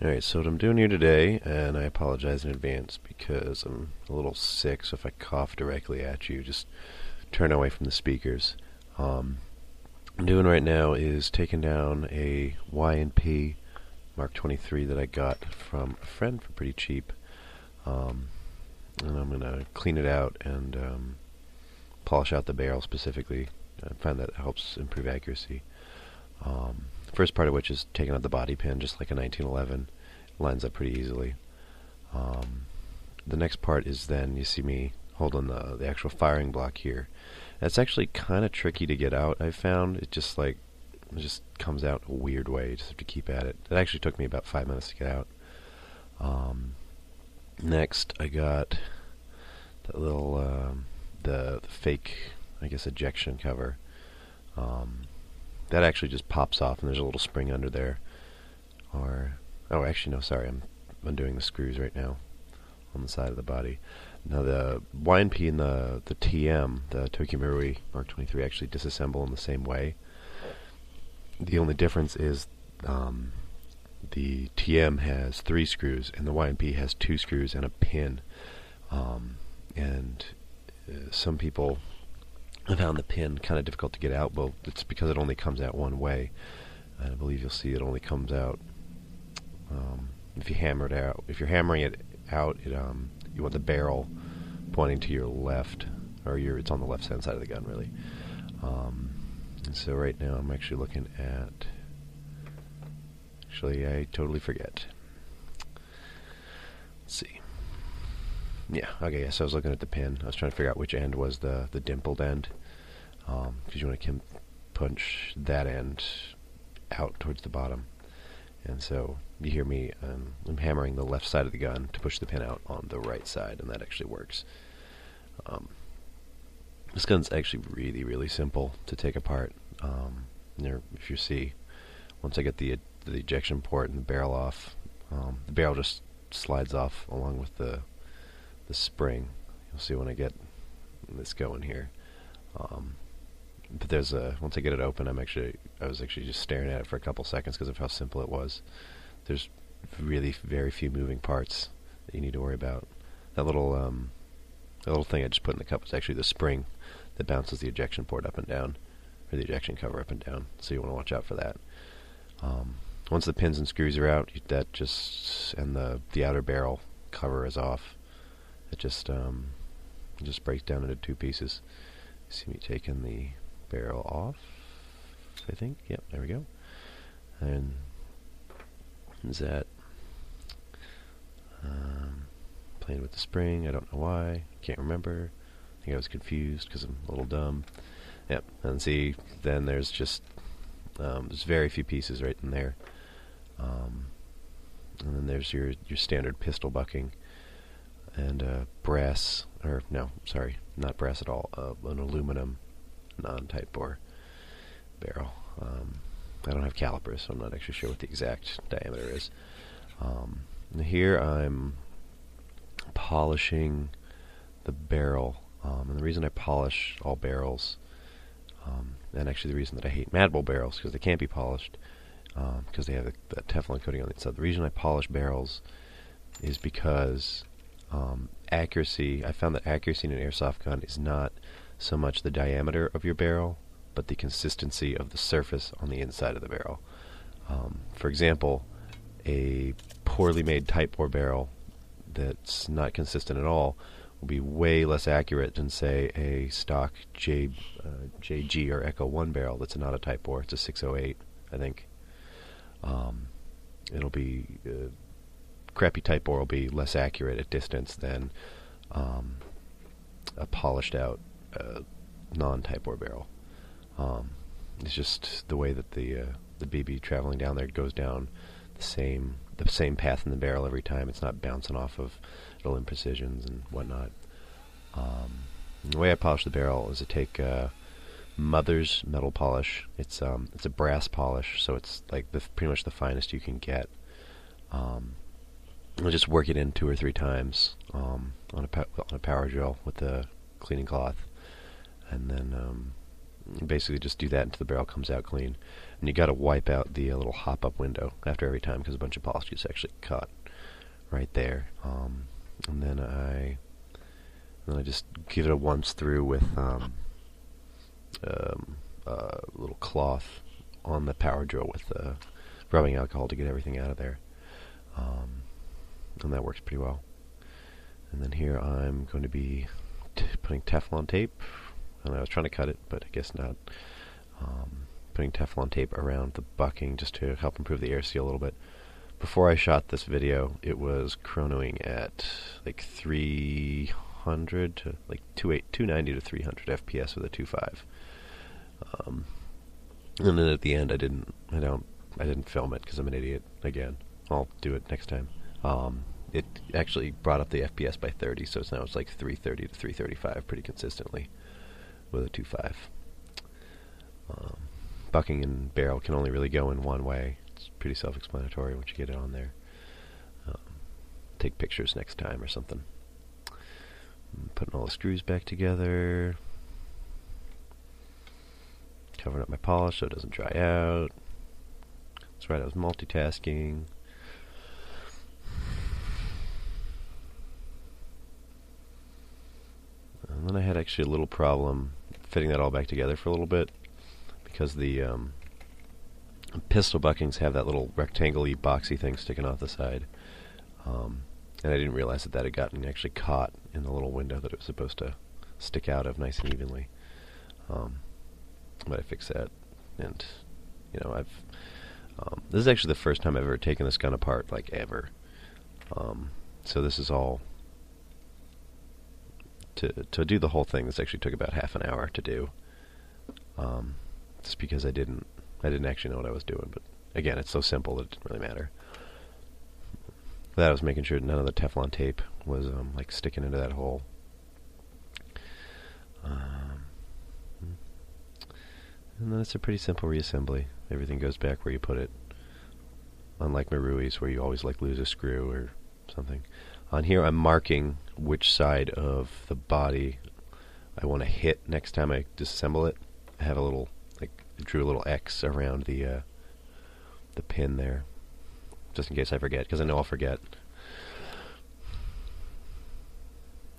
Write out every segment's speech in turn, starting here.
Alright, so what I'm doing here today, and I apologize in advance because I'm a little sick, so if I cough directly at you, just turn away from the speakers. I'm doing right now is taking down a Y&P Mark 23 that I got from a friend for pretty cheap. And I'm going to clean it out and polish out the barrel specifically. I find that helps improve accuracy. First part of which is taking out the body pin, just like a 1911. It lines up pretty easily. The next part is then you see me holding the actual firing block here. That's actually kind of tricky to get out, I found. It just comes out a weird way. You just have to keep at it. It actually took me about 5 minutes to get out. Next, I got that little the fake, I guess, ejection cover. That actually just pops off, and there's a little spring under there. Oh, actually, no, sorry, I'm undoing the screws right now on the side of the body. Now, the Y&P and the TM, the Tokyo Marui Mark 23, actually disassemble in the same way. The only difference is the TM has 3 screws, and the Y&P has 2 screws and a pin. Some people have found the pin kind of difficult to get out. Well, it's because it only comes out one way. I believe you'll see it only comes out if you hammer it out. If you're hammering it out, you want the barrel pointing to your left, or it's on the left-hand side of the gun, really. And so right now I'm actually looking at. Actually, I totally forget. Let's see. Yeah, okay, so I was looking at the pin. I was trying to figure out which end was the dimpled end, because you want to punch that end out towards the bottom. And so you hear me, I'm hammering the left side of the gun to push the pin out on the right side, and that actually works. This gun's actually really, really simple to take apart. If you see, once I get the ejection port and the barrel off, the barrel just slides off along with the spring. You'll see when I get this going here. But once I get it open, I was actually just staring at it for a couple seconds because of how simple it was. There's really very few moving parts that you need to worry about. That little thing I just put in the cup was actually the spring that bounces the ejection port up and down, or the ejection cover up and down. So you want to watch out for that. Once the pins and screws are out, and the outer barrel cover is off, it just breaks down into 2 pieces. You see me taking the barrel off, I think. Yep, there we go. And is that playing with the spring? I don't know why. Can't remember. I think I was confused because I'm a little dumb. Yep, and see, then there's just there's very few pieces right in there. And then there's your standard pistol bucking and brass, or no, sorry, not brass at all, an aluminum non-tight bore barrel. I don't have calipers, so I'm not actually sure what the exact diameter is. Here I'm polishing the barrel, and the reason I polish all barrels, and actually the reason that I hate Mad Bull barrels, because they can't be polished, because they have that Teflon coating on the inside. The reason I polish barrels is because accuracy. I found that accuracy in an airsoft gun is not so much the diameter of your barrel, but the consistency of the surface on the inside of the barrel. For example, a poorly made tight bore barrel that's not consistent at all will be way less accurate than, say, a stock JG or Echo 1 barrel that's not a tight bore. It's a 608, I think. It'll be crappy tight bore will be less accurate at distance than a polished out non-tight bore barrel. It's just the way that the BB traveling down there goes down the same path in the barrel every time. It's not bouncing off of little imprecisions and whatnot. The way I polish the barrel is to take Mother's metal polish. It's a brass polish, so it's like pretty much the finest you can get. I'll just work it in 2 or 3 times on a power drill with the cleaning cloth, and then basically just do that until the barrel comes out clean. And you got to wipe out the little hop-up window after every time because a bunch of polish gets actually caught right there. And then I just give it a once through with a little cloth on the power drill with rubbing alcohol to get everything out of there. And that works pretty well. And then here I'm going to be putting Teflon tape. And I was trying to cut it, but I guess not. Putting Teflon tape around the bucking just to help improve the air seal a little bit. Before I shot this video, it was chronoing at like 300 to like 290 to 300 FPS with a 2.5. And then at the end, I didn't film it because I'm an idiot. Again, I'll do it next time. It actually brought up the FPS by 30, so now it's like 330 to 335 pretty consistently with a 2.5. Bucking and barrel can only really go in one way. It's pretty self-explanatory once you get it on there. Take pictures next time or something. Putting all the screws back together. Covering up my polish so it doesn't dry out. That's right, I was multitasking. And then I had actually a little problem fitting that all back together for a little bit because the pistol buckings have that little rectangle-y boxy thing sticking off the side. And I didn't realize that had gotten actually caught in the little window that it was supposed to stick out of nice and evenly. But I fixed that, and you know, this is actually the first time I've ever taken this gun apart, like ever. So this is all to do the whole thing. This actually took about half an hour to do, just because I didn't actually know what I was doing. But again, it's so simple that it didn't really matter. That I was making sure none of the Teflon tape was like sticking into that hole. And then it's a pretty simple reassembly. Everything goes back where you put it. Unlike Marui's, where you always like lose a screw or something. On here, I'm marking which side of the body I want to hit next time I disassemble it. I have a little, I drew a little X around the pin there, just in case I forget, because I know I'll forget.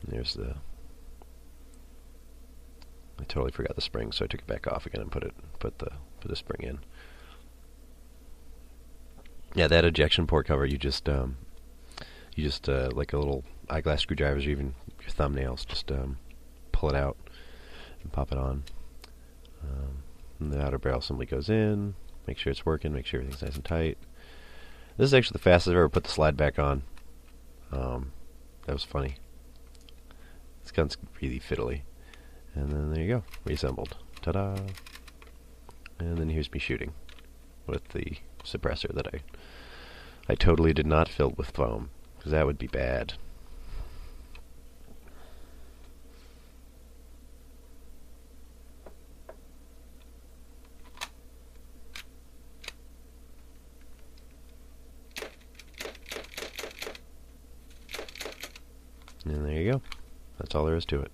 And there's the. I totally forgot the spring, so I took it back off again and put the spring in. Yeah, that ejection port cover, you just like a little eyeglass screwdrivers or even your thumbnails, just pull it out and pop it on. And the outer barrel assembly goes in. Make sure it's working. Make sure everything's nice and tight. This is actually the fastest I've ever put the slide back on. That was funny. This gun's really fiddly. And then there you go, reassembled. Ta-da! And then here's me shooting with the suppressor that I totally did not fill with foam, because that would be bad. And there you go. That's all there is to it.